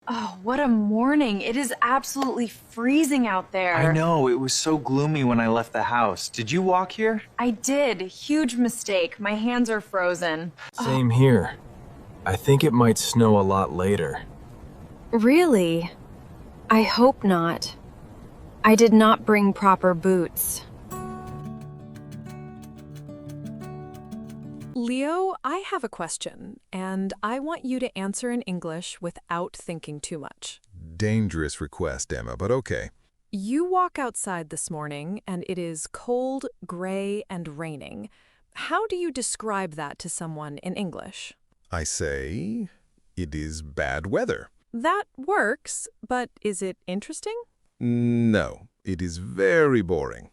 Oh, what a morning. It is absolutely freezing out I there. know, it was so gloomy when I left the house. Did you walk here? I did. Huge mistake. My hands are frozen. Same here. I think it might snow a lot later. Really? I hope not. I did not bring proper boots. Leo, I have a question, and I want you to answer in English without thinking too much. Dangerous request, Emma, but okay. You walk outside this morning, and it is cold, gray, and raining. How do you describe that to someone in English? I say, it is bad weather. That works, but is it interesting? No, it is very boring.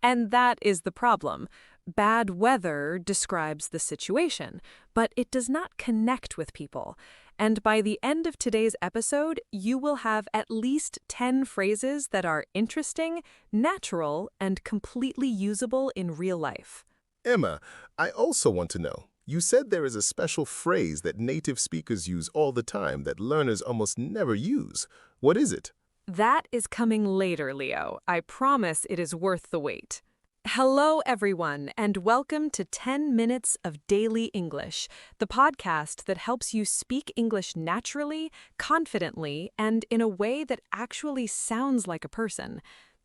And that is the problem. Bad weather describes the situation, but it does not connect with people. And by the end of today's episode, you will have at least 10 phrases that are interesting, natural, and completely usable in real life. Emma, I also want to know, you said there is a special phrase that native speakers use all the time that learners almost never use. What is it? That is coming later, Leo. I promise it is worth the wait. Hello, everyone, and welcome to 10 Minutes of Daily English, the podcast that helps you speak English naturally, confidently, and in a way that actually sounds like a person.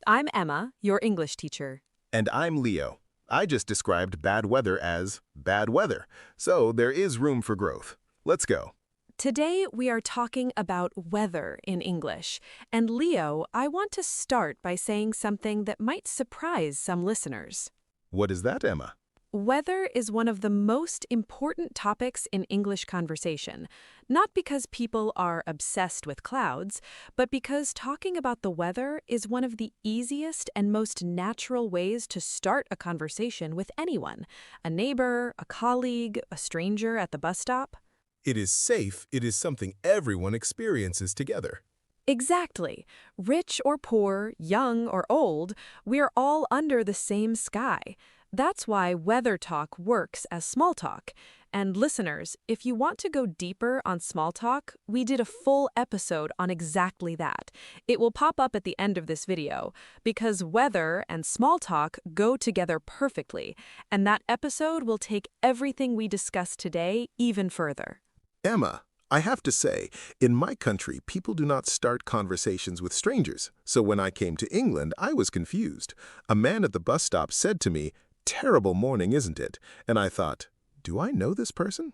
I'm Emma, your English teacher. And I'm Leo. I just described bad weather as bad weather, so there is room for growth. Let's go. Today, we are talking about weather in English. And Leo, I want to start by saying something that might surprise some listeners. What is that, Emma? Weather is one of the most important topics in English conversation, not because people are obsessed with clouds, but because talking about the weather is one of the easiest and most natural ways to start a conversation with anyone, a neighbor, a colleague, a stranger at the bus stop. It is safe. It is something everyone experiences together. Exactly. Rich or poor, young or old, we're all under the same sky. That's why weather talk works as small talk. And listeners, if you want to go deeper on small talk, we did a full episode on exactly that. It will pop up at the end of this video, because weather and small talk go together perfectly, and that episode will take everything we discussed today even further. Emma, I have to say, in my country, people do not start conversations with strangers. So when I came to England, I was confused. A man at the bus stop said to me, "Terrible morning, isn't it?" And I thought, do I know this person?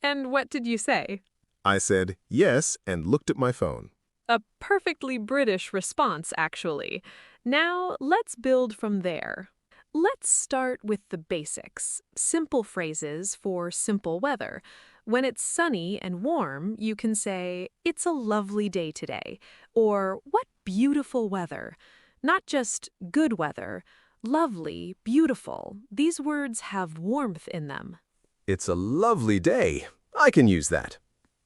And what did you say? I said, yes, and looked at my phone. A perfectly British response, actually. Now, let's build from there. Let's start with the basics, simple phrases for simple weather. When it's sunny and warm, you can say, "It's a lovely day today," or "What beautiful weather." Not just good weather, lovely, beautiful. These words have warmth in them. It's a lovely day. I can use that.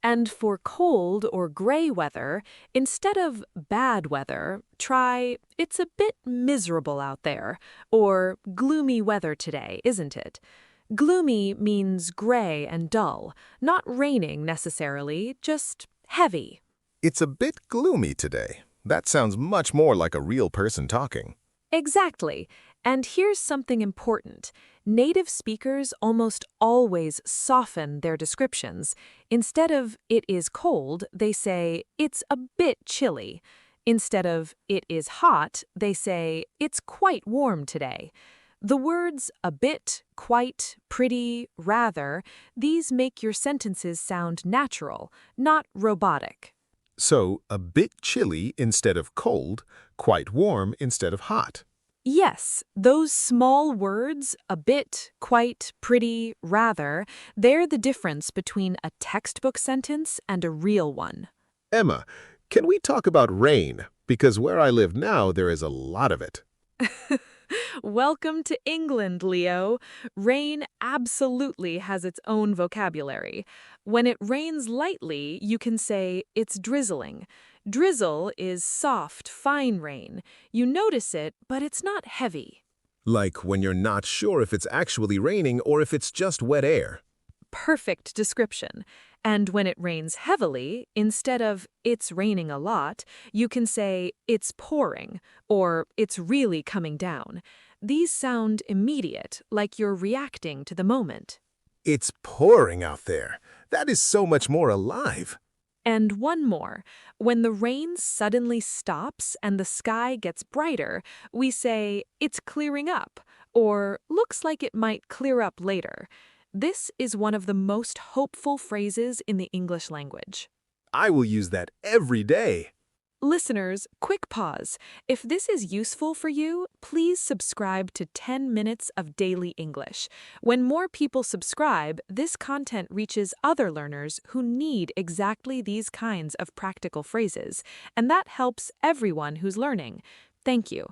And for cold or gray weather, instead of bad weather, try "It's a bit miserable out there," or "Gloomy weather today, isn't it?" Gloomy means gray and dull, not raining necessarily, just heavy. It's a bit gloomy today. That sounds much more like a real person talking. Exactly. And here's something important. Native speakers almost always soften their descriptions. Instead of "it is cold," they say "it's a bit chilly." Instead of "it is hot," they say "it's quite warm today." The words a bit, quite, pretty, rather, these make your sentences sound natural, not robotic. So, a bit chilly instead of cold, quite warm instead of hot. Yes, those small words, a bit, quite, pretty, rather, they're the difference between a textbook sentence and a real one. Emma, can we talk about rain? Because where I live now, there is a lot of it. Welcome to England, Leo. Rain absolutely has its own vocabulary. When it rains lightly, you can say "it's drizzling." Drizzle is soft, fine rain. You notice it, but it's not heavy. Like when you're not sure if it's actually raining or if it's just wet air. Perfect description. And when it rains heavily, instead of it's raining a lot, you can say it's pouring or it's really coming down. These sound immediate, like you're reacting to the moment. It's pouring out there. That is so much more alive. And one more. When the rain suddenly stops and the sky gets brighter, we say it's clearing up or looks like it might clear up later. This is one of the most hopeful phrases in the English language. I will use that every day. Listeners, quick pause. If this is useful for you, please subscribe to 10 Minutes of Daily English. When more people subscribe, this content reaches other learners who need exactly these kinds of practical phrases, and that helps everyone who's learning. Thank you.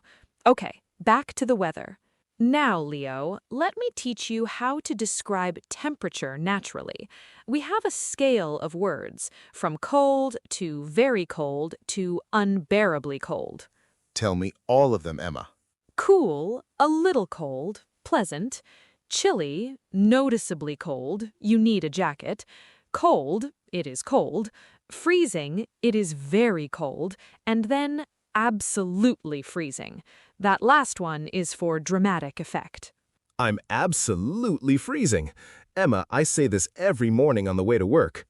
Okay, back to the weather. Now, Leo, let me teach you how to describe temperature naturally. We have a scale of words, from cold to very cold to unbearably cold. Tell me all of them, Emma. Cool, a little cold, pleasant. Chilly, noticeably cold, you need a jacket. Cold, it is cold. Freezing, it is very cold. And then absolutely freezing. That last one is for dramatic effect. I'm absolutely freezing. Emma, I say this every morning on the way to work.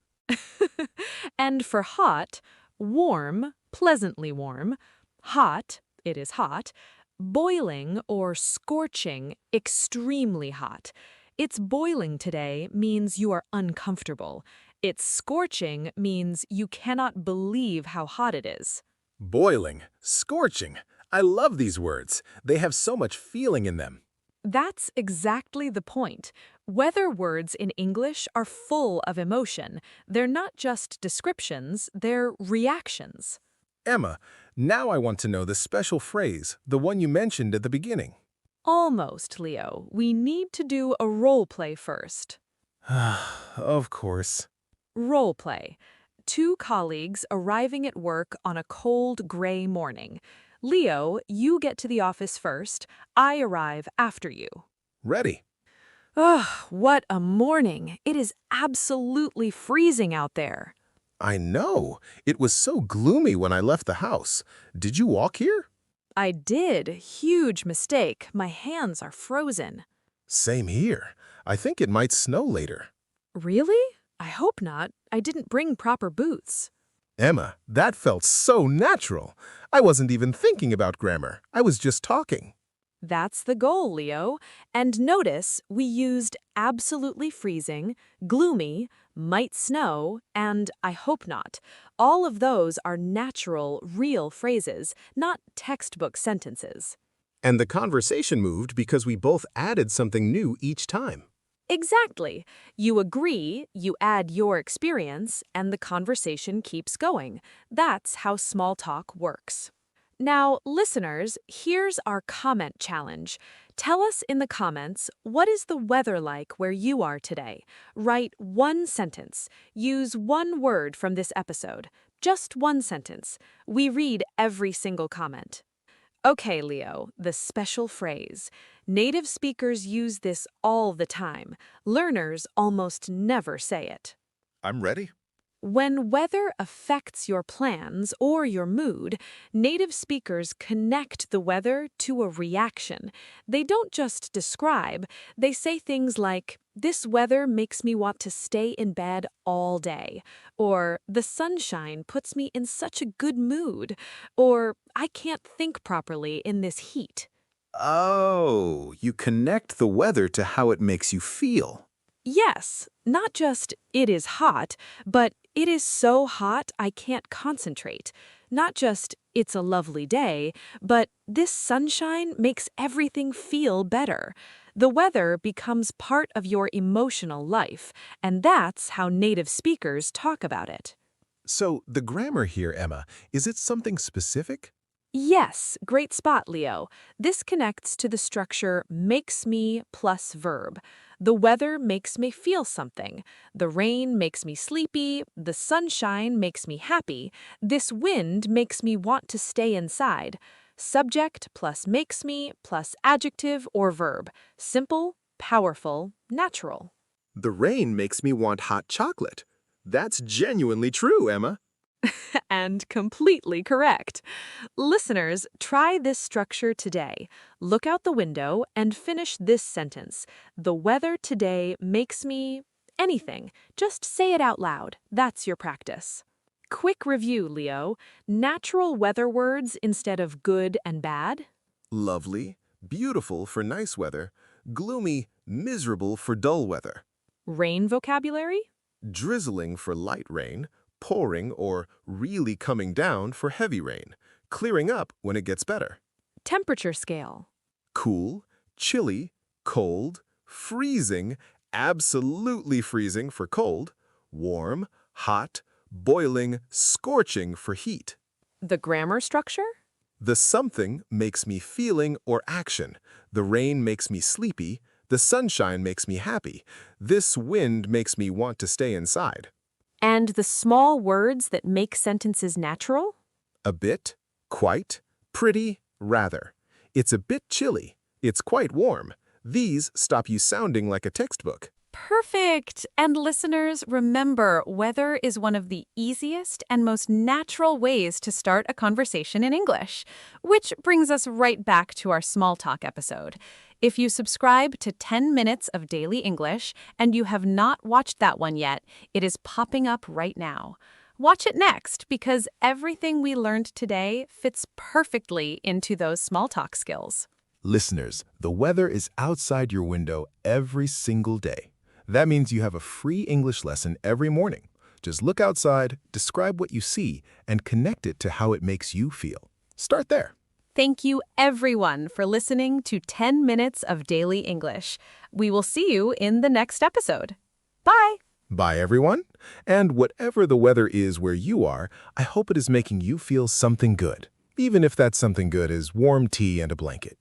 And for hot, warm, pleasantly warm. Hot, it is hot. Boiling or scorching, extremely hot. It's boiling today means you are uncomfortable. It's scorching means you cannot believe how hot it is. Boiling, scorching. I love these words. They have so much feeling in them. That's exactly the point. Weather words in English are full of emotion. They're not just descriptions, they're reactions. Emma, now I want to know the special phrase, the one you mentioned at the beginning. Almost, Leo. We need to do a role play first. Of course. Role play. Two colleagues arriving at work on a cold, gray morning. Leo, you get to the office first. I arrive after you. Ready. Ugh, what a morning. It is absolutely freezing out there. I know. It was so gloomy when I left the house. Did you walk here? I did. Huge mistake. My hands are frozen. Same here. I think it might snow later. Really? I hope not. I didn't bring proper boots. Emma, that felt so natural. I wasn't even thinking about grammar. I was just talking. That's the goal, Leo. And notice we used absolutely freezing, gloomy, might snow, and I hope not. All of those are natural, real phrases, not textbook sentences. And the conversation moved because we both added something new each time. Exactly. You agree, you add your experience, and the conversation keeps going. That's how small talk works. Now, listeners, here's our comment challenge. Tell us in the comments, what is the weather like where you are today? Write one sentence. Use one word from this episode. Just one sentence. We read every single comment. Okay, Leo, the special phrase. Native speakers use this all the time. Learners almost never say it. I'm ready. When weather affects your plans or your mood, native speakers connect the weather to a reaction. They don't just describe, they say things like, "This weather makes me want to stay in bed all day," or "The sunshine puts me in such a good mood," or "I can't think properly in this heat." Oh, you connect the weather to how it makes you feel. Yes, not just "it is hot," but "it is so hot I can't concentrate." Not just "it's a lovely day," but "this sunshine makes everything feel better." The weather becomes part of your emotional life, and that's how native speakers talk about it. So, the grammar here, Emma, is it something specific? Yes, great spot, Leo. This connects to the structure makes me plus verb. The weather makes me feel something. The rain makes me sleepy. The sunshine makes me happy. This wind makes me want to stay inside. Subject plus makes me plus adjective or verb. Simple, powerful, natural. The rain makes me want hot chocolate. That's genuinely true, Emma. And completely correct. Listeners, try this structure today. Look out the window and finish this sentence. The weather today makes me anything. Just say it out loud. That's your practice. Quick review, Leo. Natural weather words instead of good and bad. Lovely, beautiful for nice weather. Gloomy, miserable for dull weather. Rain vocabulary. Drizzling for light rain. Pouring or really coming down for heavy rain. Clearing up when it gets better. Temperature scale. Cool, chilly, cold, freezing, absolutely freezing for cold. Warm, hot, boiling, scorching for heat. The grammar structure. The something makes me feeling or action. The rain makes me sleepy. The sunshine makes me happy. This wind makes me want to stay inside. And the small words that make sentences natural. A bit, quite, pretty, rather. It's a bit chilly. It's quite warm. These stop you sounding like a textbook. Perfect! And listeners, remember, weather is one of the easiest and most natural ways to start a conversation in English. Which brings us right back to our small talk episode. If you subscribe to 10 Minutes of Daily English and you have not watched that one yet, it is popping up right now. Watch it next because everything we learned today fits perfectly into those small talk skills. Listeners, the weather is outside your window every single day. That means you have a free English lesson every morning. Just look outside, describe what you see, and connect it to how it makes you feel. Start there. Thank you, everyone, for listening to 10 Minutes of Daily English. We will see you in the next episode. Bye! Bye, everyone. And whatever the weather is where you are, I hope it is making you feel something good, even if that something good is warm tea and a blanket.